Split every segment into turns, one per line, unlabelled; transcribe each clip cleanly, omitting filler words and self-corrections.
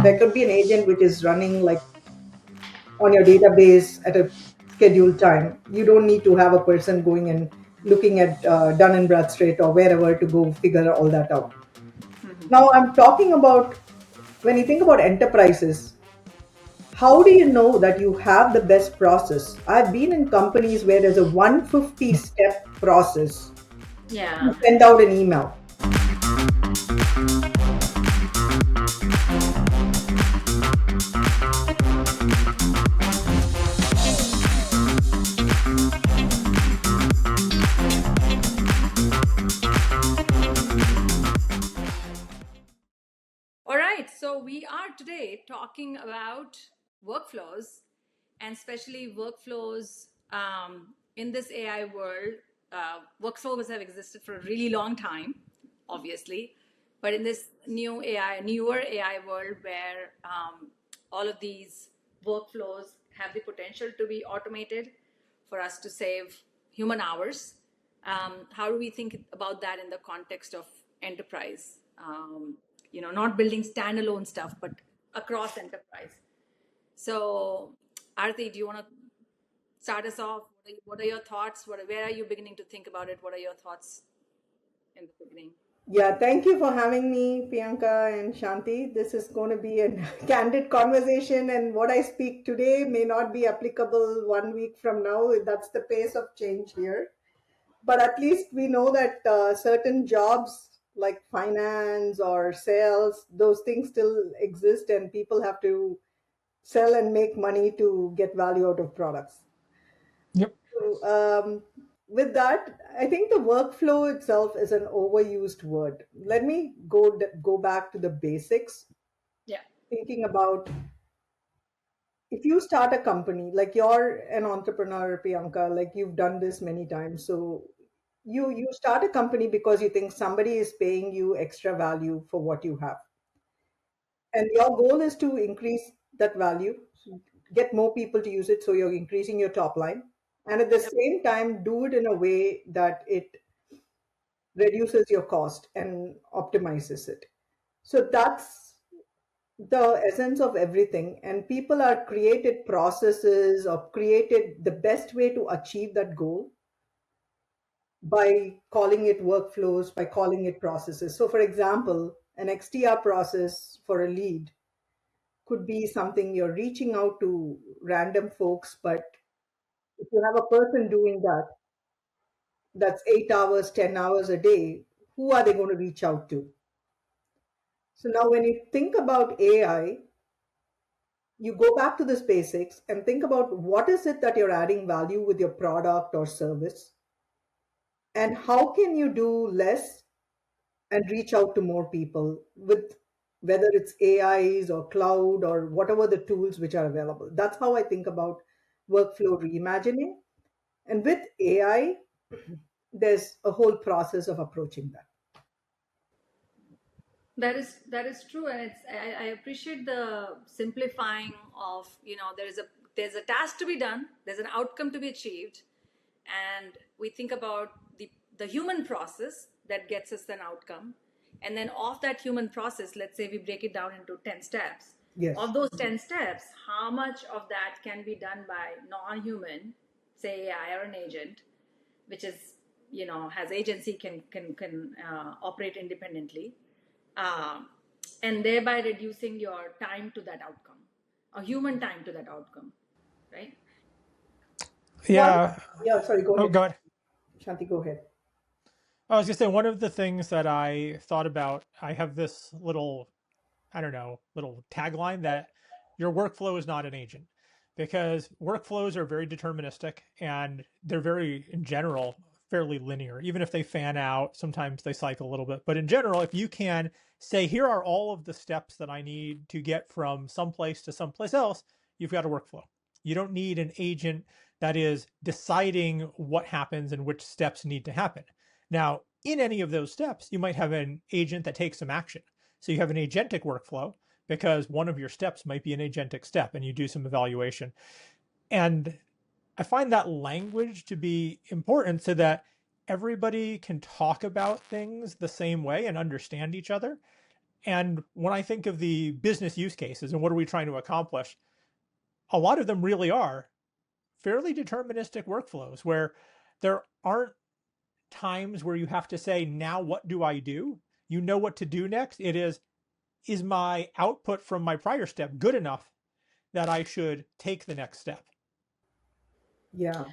There could be an agent which is running like on your database at a scheduled time. You don't need to have a person going and looking at Dun and Bradstreet or wherever to go figure all that out. Now, I'm talking about when you think about enterprises, how do you know that you have the best process? I've been in companies where there's a 150 step process to
Yeah.
send out an email.
All right. So we are today talking about workflows, and especially workflows in this AI world. Workflows have existed for a really long time, obviously, but in this newer AI world where all of these workflows have the potential to be automated for us to save human hours. How do we think about that in the context of enterprise? Not building standalone stuff, but across enterprise. So, Aarthi, do you want to start us off? What are your thoughts? Where are you beginning to think about it? What are your thoughts in the beginning?
Yeah, thank you for having me, Piyanka and Shanti. This is going to be a candid conversation, and what I speak today may not be applicable 1 week from now. That's the pace of change here. But at least we know that certain jobs like finance or sales, those things still exist, and people have to sell and make money to get value out of products.
Yep.
So, with that, I think the workflow itself is an overused word. Let me go back to the basics.
Yeah.
Thinking about if you start a company, like you're an entrepreneur, Priyanka, like you've done this many times. So you start a company because you think somebody is paying you extra value for what you have, and your goal is to increase that value, get more people to use it, so you're increasing your top line, and at the
Yep.
same time do it in a way that it reduces your cost and optimizes it. So that's the essence of everything, and people are created processes or created the best way to achieve that goal by calling it workflows, by calling it processes. So for example, an XTR process for a lead could be something you're reaching out to random folks, but if you have a person doing that, that's 8 hours, 10 hours a day, who are they going to reach out to? So now when you think about AI, you go back to this basics and think about what is it that you're adding value with your product or service, and how can you do less and reach out to more people with whether it's AIs or cloud or whatever the tools which are available. That's how I think about workflow reimagining. And with AI, there's a whole process of approaching that.
That is true, and I appreciate the simplifying of there's a task to be done, there's an outcome to be achieved, and we think about the human process that gets us an outcome, and then of that human process, let's say we break it down into 10 steps.
Yes.
Of those 10 steps, how much of that can be done by non-human, say AI or an agent, which is has agency, can operate independently, um, and thereby reducing your time to that outcome, a human time to that outcome, right?
One,
Yeah.
yeah, sorry, go
Oh,
ahead.
God.
Shanti, go ahead.
I was gonna say one of the things that I thought about. I have this little, I don't know, little tagline that your workflow is not an agent, because workflows are very deterministic and they're very, in general, fairly linear. Even if they fan out, sometimes they cycle a little bit. But in general, if you can say, here are all of the steps that I need to get from someplace to someplace else, you've got a workflow. You don't need an agent that is deciding what happens and which steps need to happen. Now, in any of those steps, you might have an agent that takes some action. So you have an agentic workflow because one of your steps might be an agentic step and you do some evaluation. And I find that language to be important so that everybody can talk about things the same way and understand each other. And when I think of the business use cases and what are we trying to accomplish, a lot of them really are fairly deterministic workflows where there aren't times where you have to say, now what do I do? You know what to do next. It is my output from my prior step good enough that I should take the next step?
Yeah.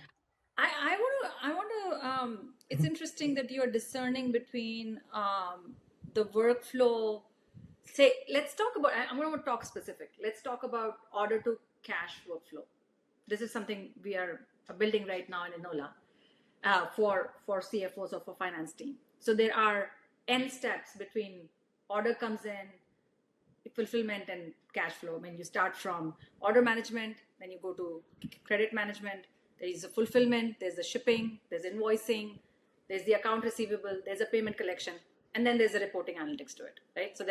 It's interesting that you're discerning between the workflow. Say, let's talk about, I'm going to talk specific. Let's talk about order to cash workflow. This is something we are building right now in Enola for CFOs or for finance team. So there are N steps between order comes in, fulfillment and cash flow. I mean, you start from order management, then you go to credit management. There is a fulfillment, there's the shipping, there's invoicing, there's the account receivable, there's a payment collection, and then there's the reporting analytics to it, right? So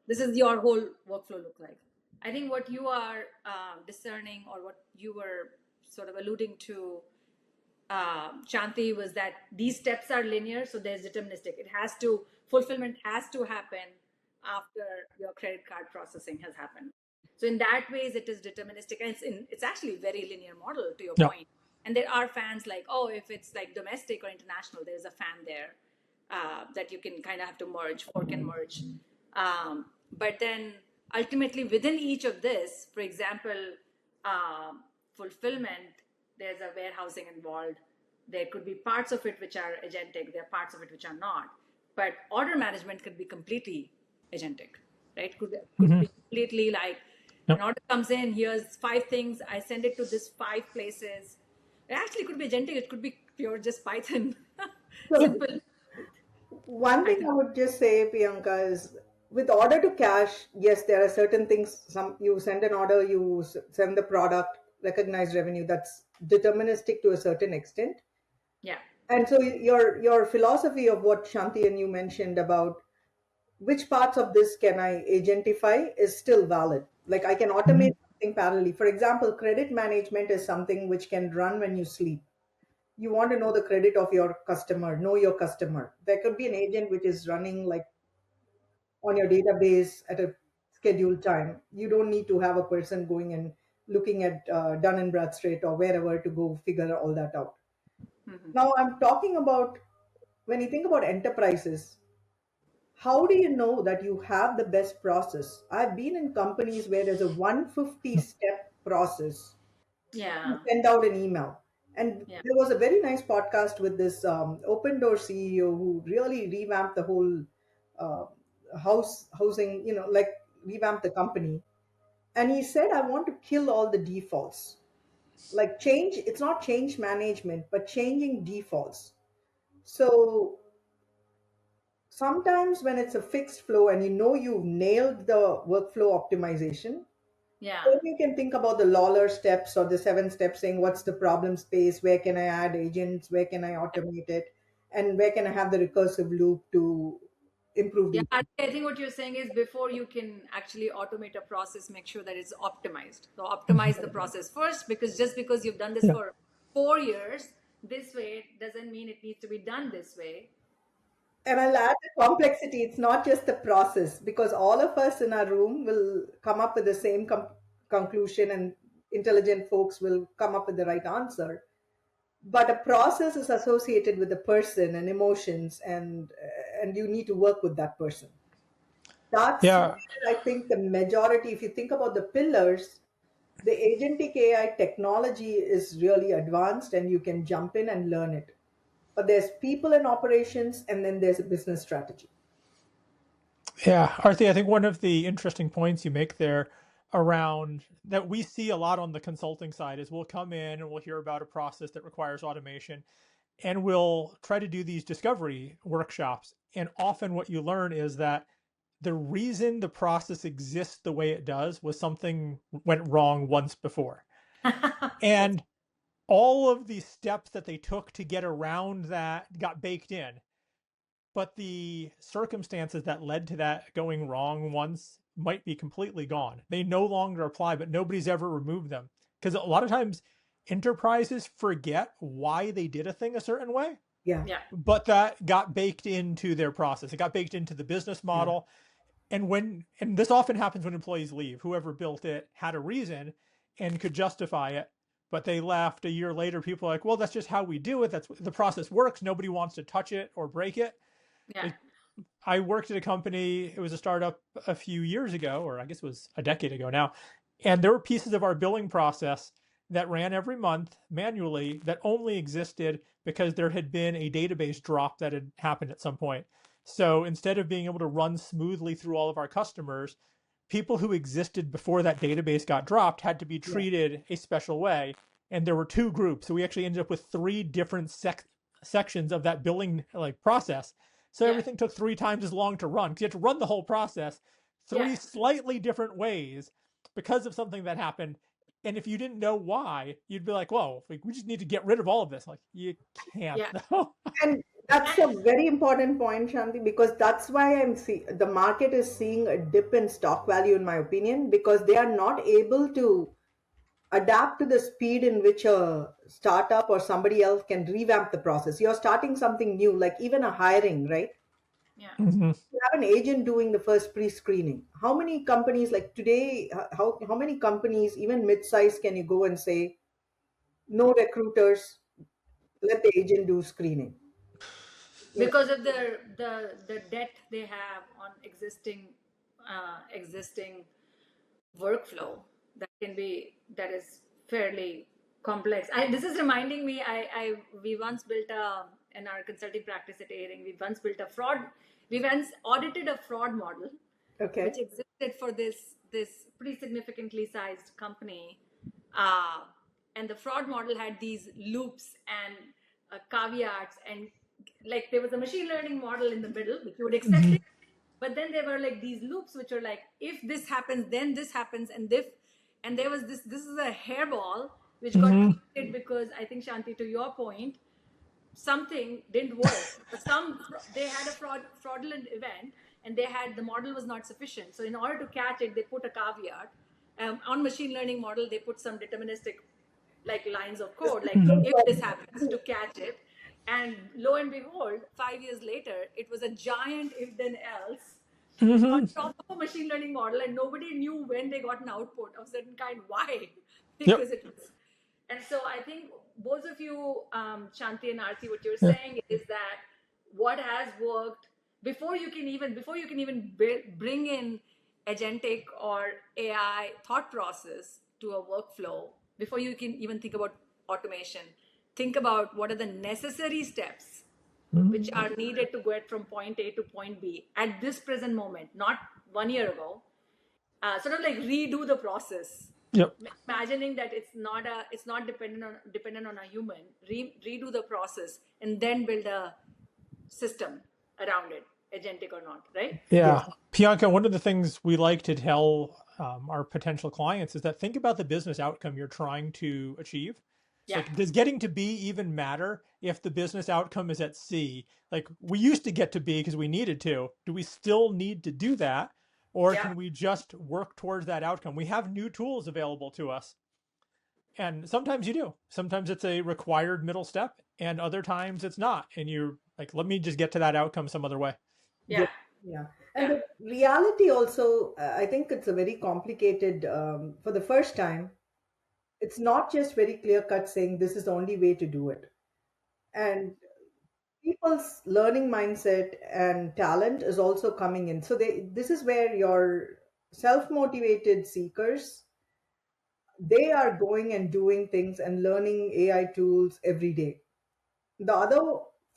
this is your whole workflow look like. I think what you are discerning, or what you were sort of alluding to, Shanti, was that these steps are linear, so there's deterministic. Fulfillment has to happen after your credit card processing has happened. So in that ways, it is deterministic, and it's actually a very linear model, to your
Yeah.
point. And there are fans like, oh, if it's like domestic or international, there's a fan there that you can kind of have to merge, fork and merge. But then ultimately within each of this, for example, fulfillment, there's a warehousing involved. There could be parts of it which are agentic. There are parts of it which are not. But order management could be completely agentic, right? Could be completely like,
Yep.
an order comes in, here's 5 things, I send it to this 5 places. It actually could be agentic. It could be pure just Python.
So
Simple.
one thing I would just say, Priyanka, is with order to cash, yes, there are certain things. Some you send an order, you send the product, recognize revenue. That's deterministic to a certain extent.
Yeah.
And so your philosophy of what Shanti and you mentioned about which parts of this can I agentify is still valid. Like I can automate something parallelly. For example, credit management is something which can run when you sleep. You want to know the credit of your customer, know your customer. There could be an agent which is running like on your database at a scheduled time. You don't need to have a person going and looking at Dun and Bradstreet or wherever to go figure all that out. Now I'm talking about when you think about enterprises, how do you know that you have the best process? I've been in companies where there's a 150 step process to
Yeah.
send out an email. And
Yeah.
there was a very nice podcast with this open door CEO who really revamped the whole uh, housing, like revamped the company. And he said, I want to kill all the defaults. Like change, it's not change management, but changing defaults. So sometimes when it's a fixed flow and you know you've nailed the workflow optimization,
Yeah.
then you can think about the Lawler steps or the 7 steps, saying what's the problem space, where can I add agents, where can I automate it, and where can I have the recursive loop to improve
Yeah,
the.
I think what you're saying is before you can actually automate a process, make sure that it's optimized. So optimize the process first, because just because you've done this
Yeah.
for 4 years this way doesn't mean it needs to be done this way.
And I'll add the complexity. It's not just the process, because all of us in our room will come up with the same conclusion, and intelligent folks will come up with the right answer. But a process is associated with the person and emotions, and you need to work with that person. That's
Yeah.
where I think the majority, if you think about the pillars, the agentic AI technology is really advanced and you can jump in and learn it. But there's people in operations and then there's a business strategy.
Yeah. Aarthi, I think one of the interesting points you make there around that we see a lot on the consulting side is we'll come in and we'll hear about a process that requires automation and we'll try to do these discovery workshops. And often what you learn is that the reason the process exists the way it does was something went wrong once before.
Yes.
And all of the steps that they took to get around that got baked in. But the circumstances that led to that going wrong once might be completely gone. They no longer apply, but nobody's ever removed them. Because a lot of times enterprises forget why they did a thing a certain way.
Yeah.
Yeah.
but that got baked into their process. It got baked into the business
Yeah.
model. And this often happens when employees leave. Whoever built it had a reason and could justify it, but they left a year later. People are like, well, that's just how we do it. That's the process works. Nobody wants to touch it or break it.
Yeah.
Like, I worked at a company, it was a startup a few years ago, or I guess it was a decade ago now. And there were pieces of our billing process that ran every month manually that only existed because there had been a database drop that had happened at some point. So instead of being able to run smoothly through all of our customers, people who existed before that database got dropped had to be
Yeah.
treated a special way. And there were two groups. So we actually ended up with three different sections of that billing like process. So
Yeah.
everything took three times as long to run because you had to run the whole process
Yeah.
three slightly different ways because of something that happened. And if you didn't know why, you'd be like, whoa, we just need to get rid of all of this. Like, you can't,
Yeah.
though.
And that's a very important point, Shanti, because that's why the market is seeing a dip in stock value, in my opinion, because they are not able to adapt to the speed in which a startup or somebody else can revamp the process. You're starting something new, like even a hiring, right?
Yeah.
Mm-hmm.
You have an agent doing the first pre-screening. How many companies, like today, how many companies, even mid-size, can you go and say, no recruiters, let the agent do screening? You know,
Because of the debt they have on existing workflow that is fairly complex. This is reminding me. I we once built a in our consulting practice at Airing. We once built a fraud. We once audited a fraud model, which
okay.
existed for this pretty significantly sized company, uh, and the fraud model had these loops and caveats, and like there was a machine learning model in the middle, which you would expect
Mm-hmm.
it, but then there were like these loops which are like, if this happens, then this happens, and there was this is a hairball which got
Mm-hmm.
created because I think, Shanti, to your point, something didn't work. They had a fraudulent event, and they had the model was not sufficient. So in order to catch it, they put a caveat. On machine learning model, they put some deterministic like lines of code, like
Mm-hmm.
if this happens to catch it. And lo and behold, 5 years later, it was a giant if then else on
Mm-hmm.
top of a machine learning model, and nobody knew when they got an output of certain kind. Why?
Yep.
Because it was. And so I think both of you, Shanti and Aarthi, what you're
Yeah.
saying is that what has worked before you can even bring in agentic or AI thought process to a workflow, before you can even think about automation, think about what are the necessary steps which
Mm-hmm.
are needed to get from point A to point B at this present moment, not 1 year ago. Sort of like redo the process,
Yep.
imagining that it's not dependent on a human. Redo the process and then build a system around it, agentic or not, right?
Yes.
Yeah. Piyanka, one of the things we like to tell our potential clients is that think about the business outcome you're trying to achieve.
Yeah,
Like, does getting to B even matter if the business outcome is at C? Like, we used to get to B because we needed to. Do we still need to do that? Or
yeah,
can we just work towards that outcome? We have new tools available to us. And sometimes you do. Sometimes it's a required middle step, and other times it's not. And you're like, let me just get to that outcome some other way.
Yeah.
yeah,
Yeah. And
yeah,
the reality also, I think it's a very complicated, for the first time, it's not just very clear cut saying this is the only way to do it. And people's learning mindset and talent is also coming in. So this is where your self-motivated seekers, they are going and doing things and learning AI tools every day. The other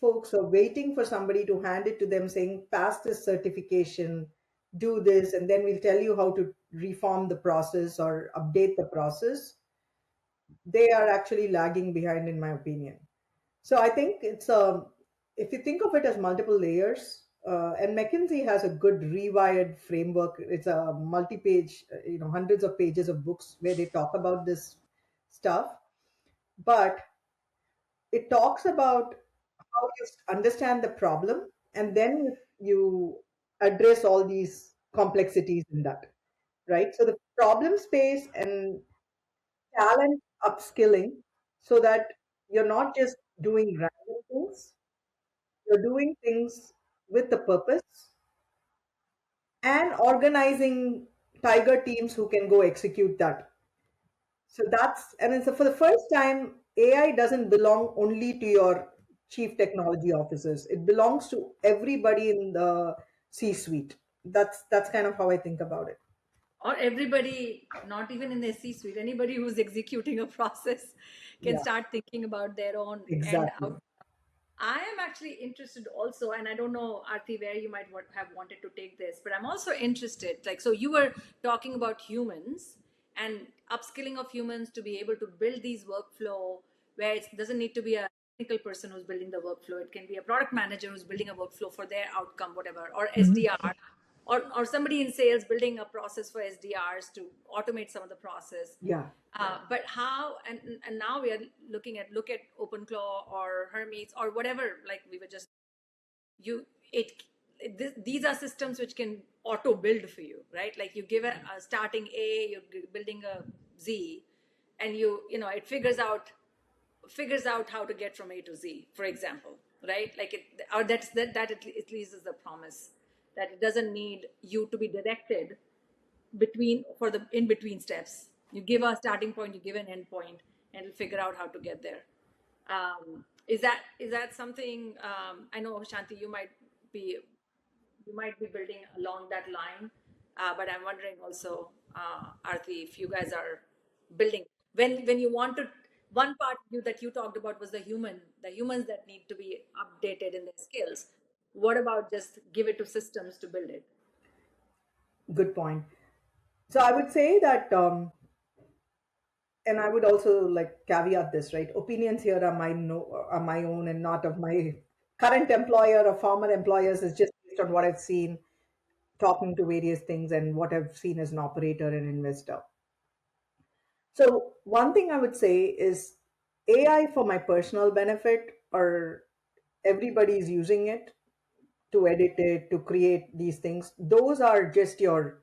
folks are waiting for somebody to hand it to them saying, pass this certification, do this, and then we'll tell you how to reform the process or update the process. They are actually lagging behind, in my opinion. So I think if you think of it as multiple layers, and McKinsey has a good rewired framework. It's a multi-page, hundreds of pages of books where they talk about this stuff. But it talks about how you understand the problem, and then you address all these complexities in that, right? So the problem space and talent upskilling, so that you're not just doing random things. You're doing things with a purpose and organizing tiger teams who can go execute that. So that's, I mean, so for the first time, AI doesn't belong only to your chief technology officers. It belongs to everybody in the C-suite. That's kind of how I think about it.
Or everybody, not even in the C suite, anybody who's executing a process can
Yeah,
start thinking about their own end
exactly.
out. I am actually interested also, and I don't know, Aarti, where you might have wanted to take this, but I'm also interested. Like, so you were talking about humans and upskilling of humans to be able to build these workflow where it doesn't need to be a technical person who's building the workflow. It can be a product manager who's building a workflow for their outcome, whatever, or
Mhm.
SDR, or somebody in sales building a process for SDRs to automate some of the process.
Yeah.
But how, and now we are look at OpenClaw or Hermes or whatever, like we were just, you it these are systems which can auto build for you, right? Like you give a starting A, you're building a Z, and you know it figures out how to get from A to Z, for example, right? Like it, or that at least is the promise, that it doesn't need you to be directed between for the in between steps. You give a starting point, you give an end point, and it'll figure out how to get there. Is that something? I know, Shanti, be you might be building along that line, but I'm wondering also, Aarthi, if you guys are building when you want to. One part that you talked about was the humans that need to be updated in their skills. What about just give it to systems to build it?
Good point. So I would say that, and I would also like caveat this, right? Opinions here are my no, are my own and not of my current employer or former employers. It's just based on what I've seen, talking to various things, and what I've seen as an operator and investor. So one thing I would say is AI for my personal benefit, or everybody's using it to edit it, to create these things. Those are just your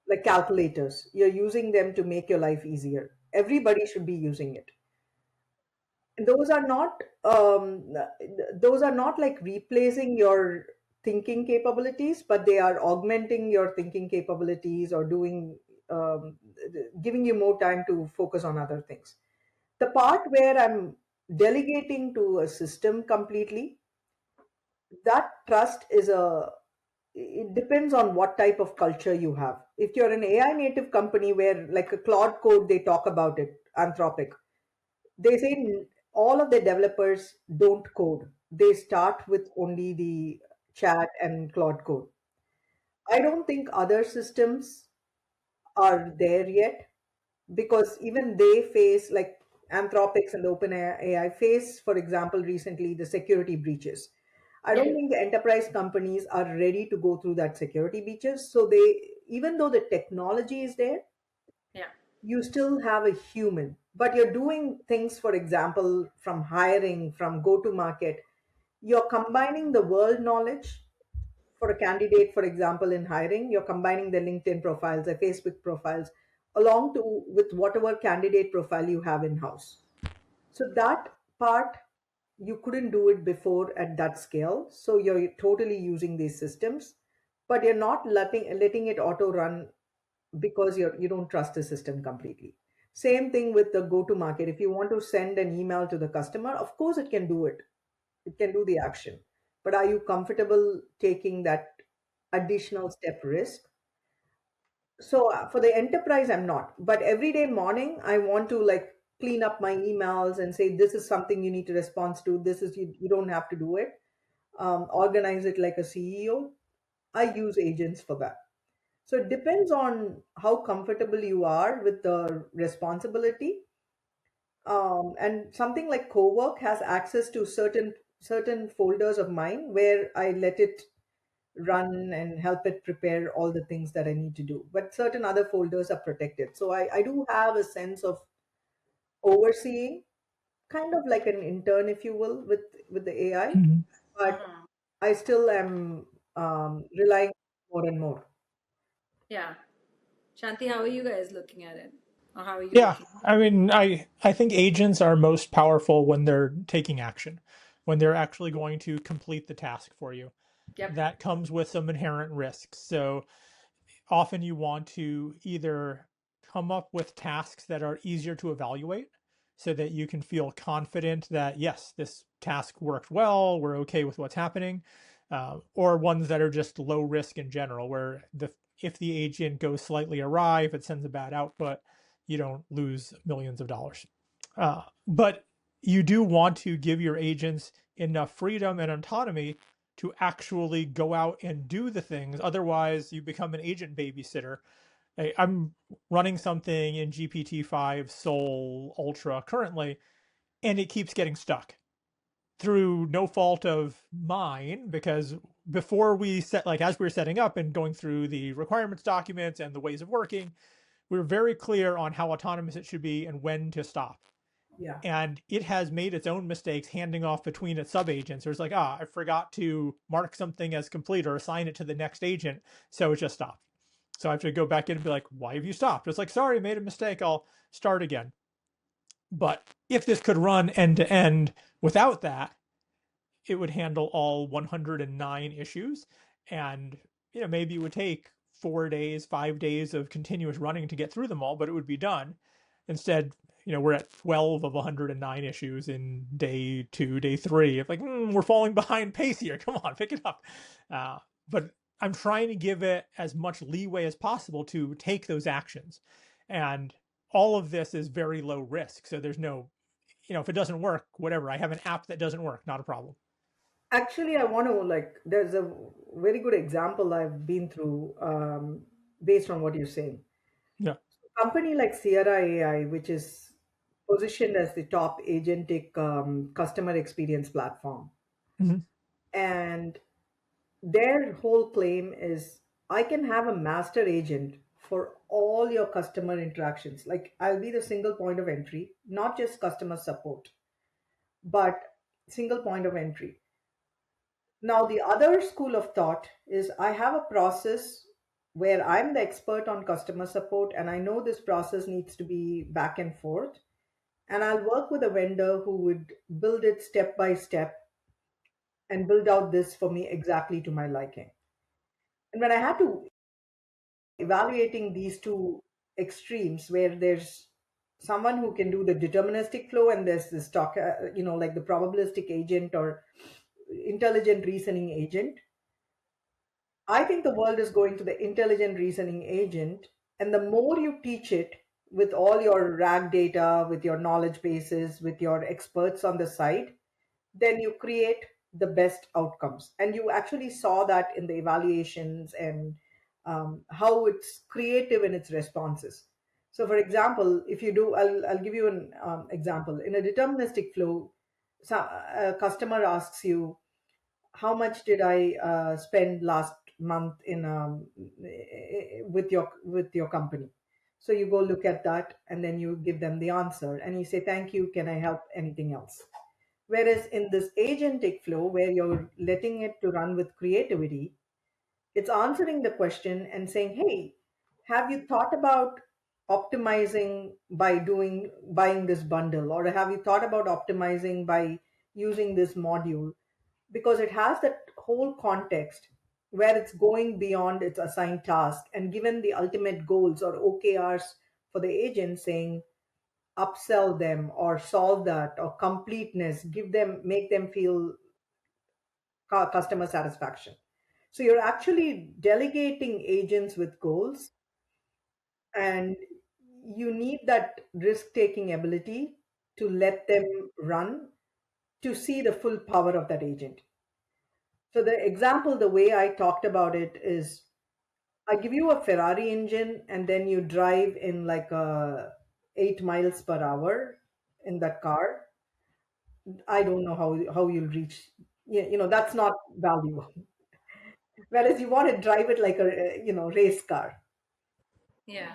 like calculators. You're using them to make your life easier. Everybody should be using it. Those are not those are not like replacing your thinking capabilities, but they are augmenting your thinking capabilities or doing giving you more time to focus on other things. The part where I'm delegating to a system completely, that trust is a it depends on what type of culture you have. If you're an AI native company where like a Claude code, they talk about it, Anthropic, they say all of the developers don't code. They start with only the chat and Claude code. I don't think other systems are there yet, because even they face like Anthropics and OpenAI face, for example, recently the security breaches. I
Yeah,
don't think the enterprise companies are ready to go through that security breaches. So they, even though the technology is there,
yeah,
you still have a human, but you're doing things, for example, from hiring, from go to market. You're combining the world knowledge for a candidate, for example, in hiring, you're combining their LinkedIn profiles, their Facebook profiles, along to with whatever candidate profile you have in house. So that part you couldn't do it before at that scale. So you're totally using these systems, but you're not letting it auto run because you don't trust the system completely. Same thing with the go to market. If you want to send an email to the customer, of course it can do it. It can do the action. But are you comfortable taking that additional step risk? So for the enterprise, I'm not. But every day morning, I want to like clean up my emails and say, this is something you need to respond to. This is, you don't have to do it. Organize it like a CEO. I use agents for that. So it depends on how comfortable you are with the responsibility. And something like Cowork has access to certain folders of mine where I let it run and help it prepare all the things that I need to do. But certain other folders are protected. So I do have a sense of overseeing, kind of like an intern, if you will, with the AI.
Mhm.
But I still am relying more and more.
yeah. Shanti, how are you guys looking at it? Or how are you
Yeah,
looking?
I mean, I think agents are most powerful when they're taking action. when they're actually going to complete the task for you.
Yep.
That comes with some inherent risks. So often you want to either come up with tasks that are easier to evaluate so that you can feel confident that, yes, this task worked well, we're okay with what's happening, or ones that are just low risk in general, where if the agent goes slightly awry, if it sends a bad output, you don't lose millions of dollars. But you do want to give your agents enough freedom and autonomy to actually go out and do the things. Otherwise, you become an agent babysitter. I'm running something in GPT-5 Soul Ultra currently, and it keeps getting stuck through no fault of mine, because before we set, like as we were setting up and going through the requirements documents and the ways of working, we were very clear on how autonomous it should be and when to stop.
Yeah.
And it has made its own mistakes handing off between its subagents. Or it's like, I forgot to mark something as complete or assign it to the next agent, so it just stopped. So I have to go back in and be like, why have you stopped? It's like, sorry, made a mistake, I'll start again. But if this could run end to end without that, it would handle all 109 issues. And maybe it would take 4 days, 5 days of continuous running to get through them all, but it would be done. Instead, we're at 12 of 109 issues in day 2, day 3. It's like, we're falling behind pace here. Come on, pick it up. But I'm trying to give it as much leeway as possible to take those actions. And all of this is very low risk. So there's no, if it doesn't work, whatever. I have an app that doesn't work, not a problem.
Actually, I want to like, there's a very good example I've been through based on what you're saying.
Yeah.
Company like Sierra AI, which is positioned as the top agentic customer experience platform.
Mhm.
And their whole claim is I can have a master agent for all your customer interactions. Like I'll be the single point of entry, not just customer support, but single point of entry. Now, the other school of thought is I have a process where I'm the expert on customer support and I know this process needs to be back and forth. And I'll work with a vendor who would build it step by step and build out this for me exactly to my liking. And when I had to evaluating these two extremes where there's someone who can do the deterministic flow and there's this talk, like the probabilistic agent or intelligent reasoning agent, I think the world is going to the intelligent reasoning agent. And the more you teach it with all your RAG data, with your knowledge bases, with your experts on the side, then you create the best outcomes. And you actually saw that in the evaluations and how it's creative in its responses. So, for example, if you do, I'll give you an example. In a deterministic flow, so a customer asks you, how much did I spend last month in with your company? So you go look at that, and then you give them the answer, and you say, "Thank you. Can I help? Anything else?" Whereas in this agentic flow, where you're letting it to run with creativity, it's answering the question and saying, "Hey, have you thought about optimizing by doing buying this bundle, or have you thought about optimizing by using this module?" Because it has that whole context where it's going beyond its assigned task and given the ultimate goals or OKRs for the agent, saying upsell them or solve that or completeness, give them, make them feel customer satisfaction. So you're actually delegating agents with goals, and you need that risk taking ability to let them run to see the full power of that agent. So the example, the way I talked about it is I give you a Ferrari engine and then you drive in like 8 miles per hour in that car. I don't know how you'll reach, that's not value. Whereas you want to drive it like a, race car.
Yeah.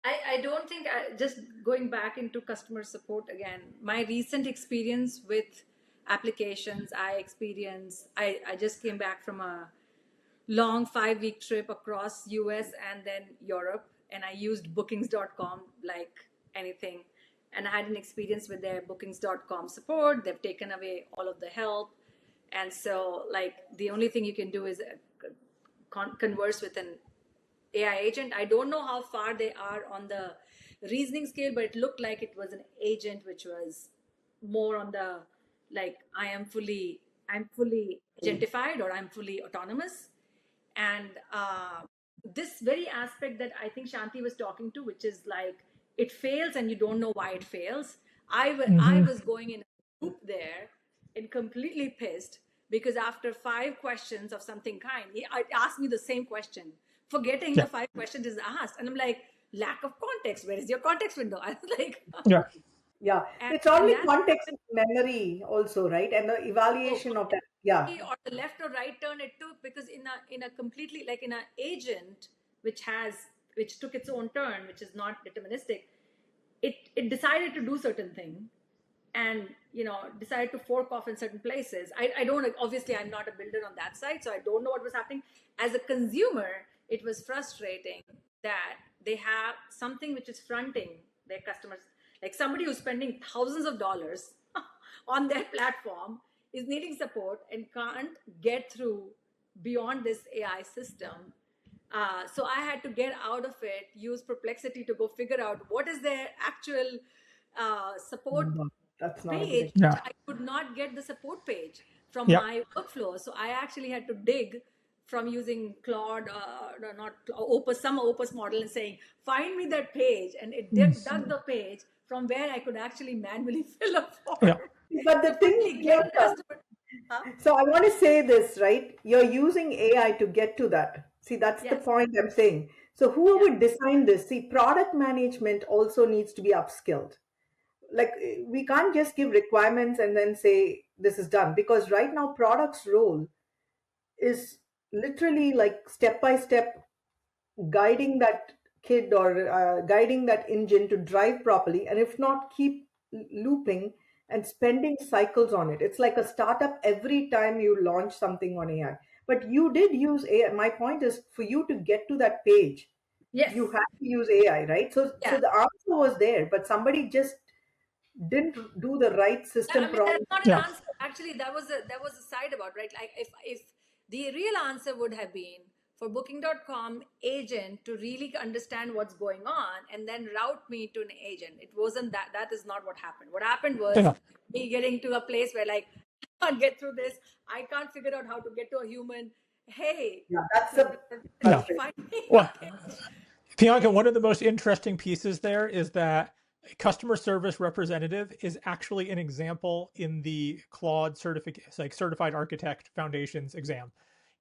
I don't think just going back into customer support again, my recent experience with applications, I just came back from a long 5 week trip across US and then Europe, and I used bookings.com like anything. and I had an experience with their bookings.com support. They've taken away all of the help. And so, like, the only thing you can do is converse with an AI agent. I don't know how far they are on the reasoning scale, but it looked like it was an agent which was more on the, like, I'm fully agentified, or I'm fully autonomous. And this very aspect that I think Shanti was talking to, which is like it fails and you don't know why it fails. I was going in a loop there and completely pissed because after 5 questions of something kind, he asked me the same question, forgetting
Yeah.
the 5 questions is asked. And I'm like, lack of context. Where is your context window? I was like,
Yeah.
Yeah,
and,
it's
and
only
that
context memory also, right? And the
oh,
evaluation of that. Yeah.
or the left or right turn it took, because in a completely, like in an agent which took its own turn, which is not deterministic, it decided to do certain thing, and decided to fork off in certain places. I don't, obviously I'm not a builder on that side, so I don't know what was happening. As a consumer, it was frustrating that they have something which is fronting their customers, like somebody who's spending thousands of dollars on their platform is needing support and can't get through beyond this AI system. So I had to get out of it, use Perplexity to go figure out what is their actual
Oh my
support
God, that's not a good
page.
example.
Yeah.
I could not get the support page from
Yep.
my workflow. So I actually had to dig from using Claude, no, not Opus, some Opus model, and saying, find me that page. And it dug the page from where I could actually manually fill a form
Yeah.
But the
to
thing,
finally get a
Priyanka,
customer. Huh?
so I want to say this, right? You're using AI to get to that. See, that's the
Yes.
point I'm saying. So who
Yeah.
would design this? See, product management also needs to be upskilled. Like we can't just give requirements and then say this is done, because right now product's role is literally like step by step guiding that kid or guiding that engine to drive properly, and if not, keep looping and spending cycles on it. It's like a startup every time you launch something on AI. But you did use AI. My point is, for you to get to that page,
Yes.
you had to use AI, right? So
Yeah.
the answer was there, but somebody just didn't do the right
I
system
mean, that's
problem.
not an
Yeah.
answer. Actually, that was a side about, right? Like if the real answer would have been for Booking.com agent to really understand what's going on and then route me to an agent. It wasn't that. That is not what happened. What happened was
Yeah.
me getting to a place where, like, I can't get through this. I can't figure out how to get to a human. Hey,
Yeah, that's the
Yeah.
find
frustration.
me a
Well,
page.
Piyanka, one of the most interesting pieces there is that customer service representative is actually an example in the Claude certified architect foundations exam.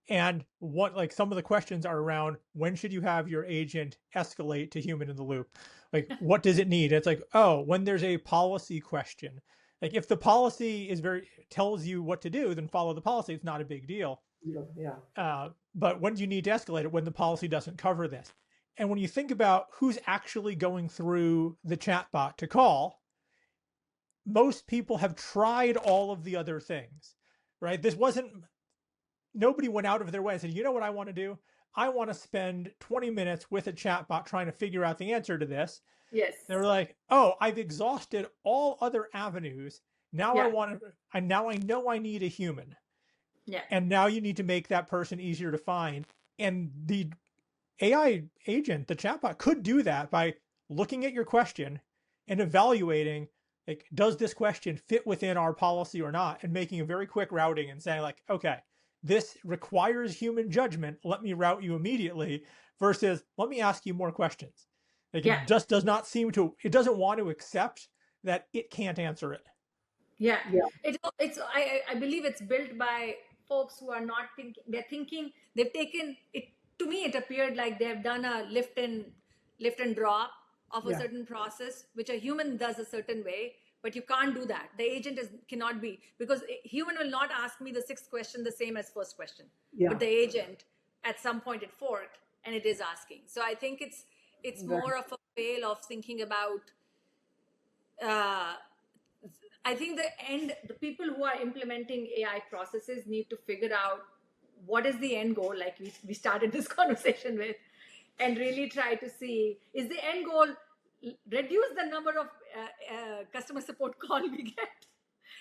And what, like, some of the questions are around, when should you have your agent escalate to human in the loop? Like, what does it need? It's like, oh, when there's a policy question. Like, if the policy tells you what to do, then follow the policy. It's not a big deal.
Yeah.
But when do you need to escalate it? When the policy doesn't cover this. And when you think about who's actually going through the chatbot to call, most people have tried all of the other things, right? Nobody went out of their way and said, you know what I want to do? I want to spend 20 minutes with a chatbot trying to figure out the answer to this.
Yes.
They were like, oh, I've exhausted all other avenues. Now
Yeah.
now I know I need a human.
Yeah.
And now you need to make that person easier to find. And the AI agent, the chatbot, could do that by looking at your question and evaluating, like, does this question fit within our policy or not, and making a very quick routing and saying, like, okay, this requires human judgment, let me route you immediately, versus let me ask you more questions. Like,
Yeah.
it just does not it doesn't want to accept that it can't answer it.
Yeah,
Yeah.
it's I believe it's built by folks who are not thinking. They're thinking. They've taken it. To me, it appeared like they've done a lift and drop of a
Yeah.
certain process, which a human does a certain way. But you can't do that. The agent cannot be, because a human will not ask me the sixth question the same as first question.
Yeah.
But the agent, at some point, it forked and it is asking. So I think it's
Right.
more of a fail of thinking about. I think the people who are implementing AI processes need to figure out what is the end goal, like we started this conversation with, and really try to see, is the end goal reduce the number of customer support call we get,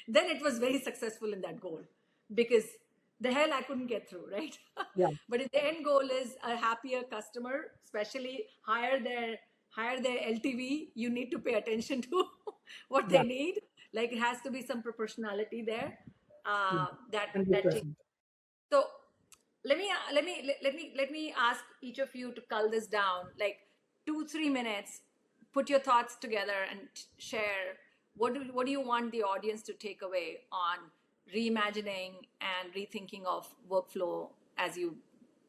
then it was very successful in that goal, because the hell I couldn't get through, right?
Yeah,
But if the end goal is a happier customer, especially higher their LTV, you need to pay attention to what
yeah,
they need. Like, it has to be some proportionality there.
yeah,
That changes.
100%.
So let me ask each of you to cull this down, like 2-3 minutes. Put your thoughts together and share what do you want the audience to take away on reimagining and rethinking of workflow as you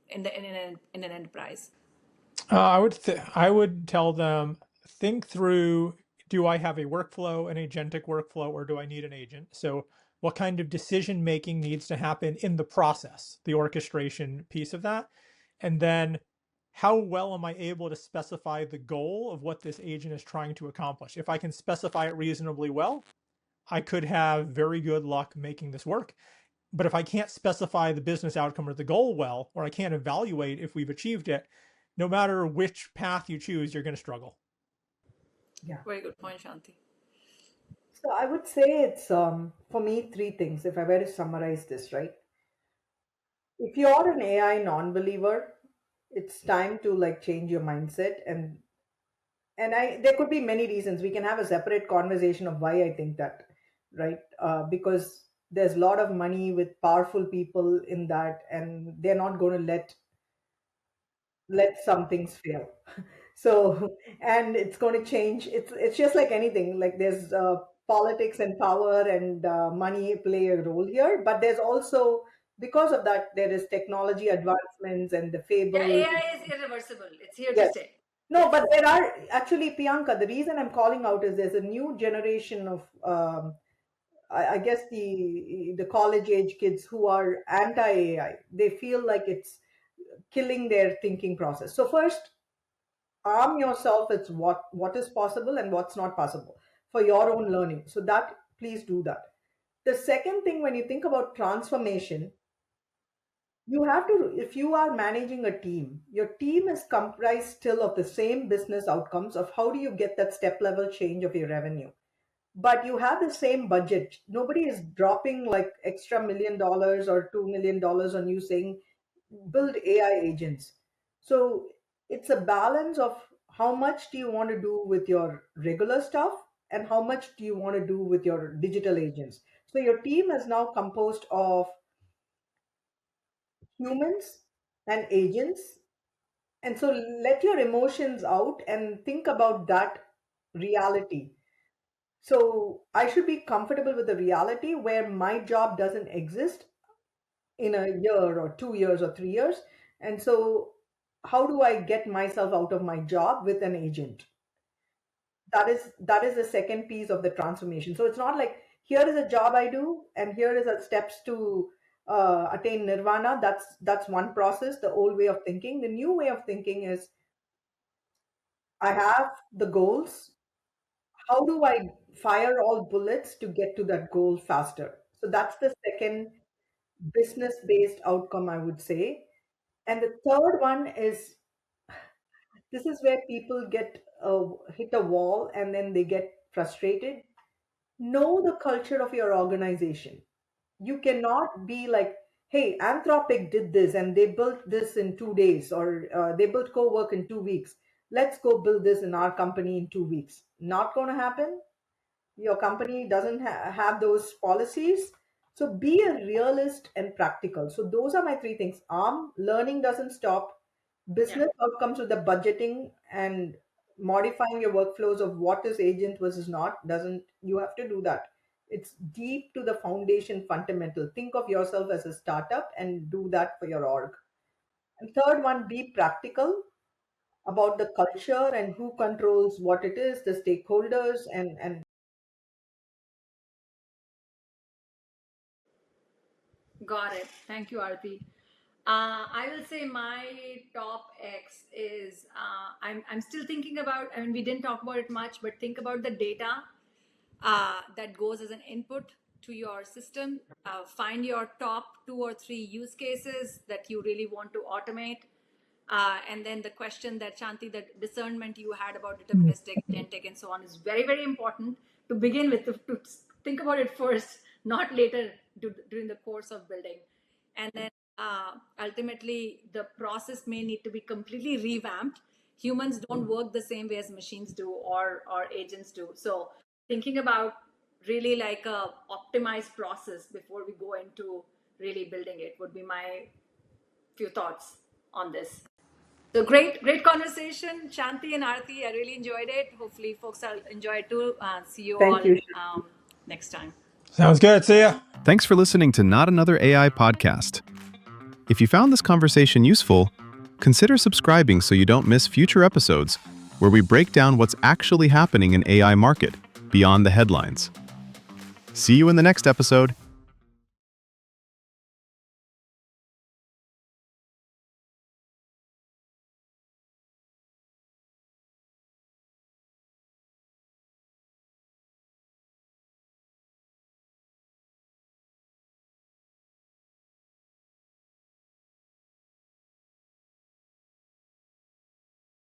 in an enterprise.
I would tell them, think through, do I have a workflow, an agentic workflow, or do I need an agent? So what kind of decision making needs to happen in the process, the orchestration piece of that? And then how well am I able to specify the goal of what this agent is trying to accomplish? If I can specify it reasonably well, I could have very good luck making this work. But if I can't specify the business outcome or the goal well, or I can't evaluate if we've achieved it, no matter which path you choose, you're going to struggle.
Yeah.
Very good point, Shanti.
So I would say it's for me three things. If I were to summarize this, right? If you're an AI non-believer, it's time to like change your mindset, and I there could be many reasons. We can have a separate conversation of why I think that, right? Because there's a lot of money with powerful people in that, and they're not going to let some things fail. So, and it's going to change. It's just like anything. Like there's politics and power and money play a role here, but there's also, because of that, there is technology advancements and the
Yeah,
fables.
AI is irreversible. It's here to
Yes.
stay.
No,
Yes.
but there are actually, Piyanka, the reason I'm calling out is there's a new generation of, I guess, the college age kids who are anti AI. They feel like it's killing their thinking process. So first, arm yourself. It's what is possible and what's not possible for your own learning. So that, please do that. The second thing, when you think about transformation, you have to, if you are managing a team, your team is comprised still of the same business outcomes of how do you get that step level change of your revenue, but you have the same budget. Nobody is dropping like extra $1 million or $2 million on you saying build AI agents. So it's a balance of how much do you want to do with your regular stuff and how much do you want to do with your digital agents. So your team is now composed of humans and agents. And so let your emotions out and think about that reality. So I should be comfortable with the reality where my job doesn't exist in a year or 2 years or 3 years. And so how do I get myself out of my job with an agent? That is the second piece of the transformation. So it's not like here is a job I do and here is a steps to attain nirvana. That's one process, the old way of thinking. The new way of thinking is I have the goals. How do I fire all bullets to get to that goal faster? So that's the second business based outcome, I would say. And the third one is, this is where people get hit a wall and then they get frustrated. Know the culture of your organization. You cannot be like, hey, Anthropic did this and they built this in 2 days, or they built co-work in 2 weeks. Let's go build this in our company in 2 weeks. Not going to happen. Your company doesn't have those policies. So be a realist and practical. So those are my three things. Learning doesn't stop.
Yeah.
Business outcomes with the budgeting and modifying your workflows of what is agent versus not doesn't, you have to do that. It's deep to the foundation fundamental. Think of yourself as a startup and do that for your org. And third one, be practical about the culture and who controls what it is, the stakeholders, and
Got it. Thank you, Aarti. I will say my top X is I'm still thinking about. I mean, we didn't talk about it much, but think about the data that goes as an input to your system. Find your top 2 or 3 use cases that you really want to automate. And then the question that Shanti, the discernment you had about deterministic, agentic, and so on is very, very important to begin with, to think about it first, not later during the course of building. And then ultimately, the process may need to be completely revamped. Humans don't work the same way as machines do or agents do. So thinking about really like a optimized process before we go into really building it would be my few thoughts on this. So great conversation, Shanti and Aarthi. I really enjoyed it. Hopefully, folks will enjoy it too. See you all
Thank you.
next time.
Sounds good. See ya.
Thanks for listening to Not Another AI Podcast. If you found this conversation useful, consider subscribing so you don't miss future episodes where we break down what's actually happening in AI market beyond the headlines. See you in the next episode.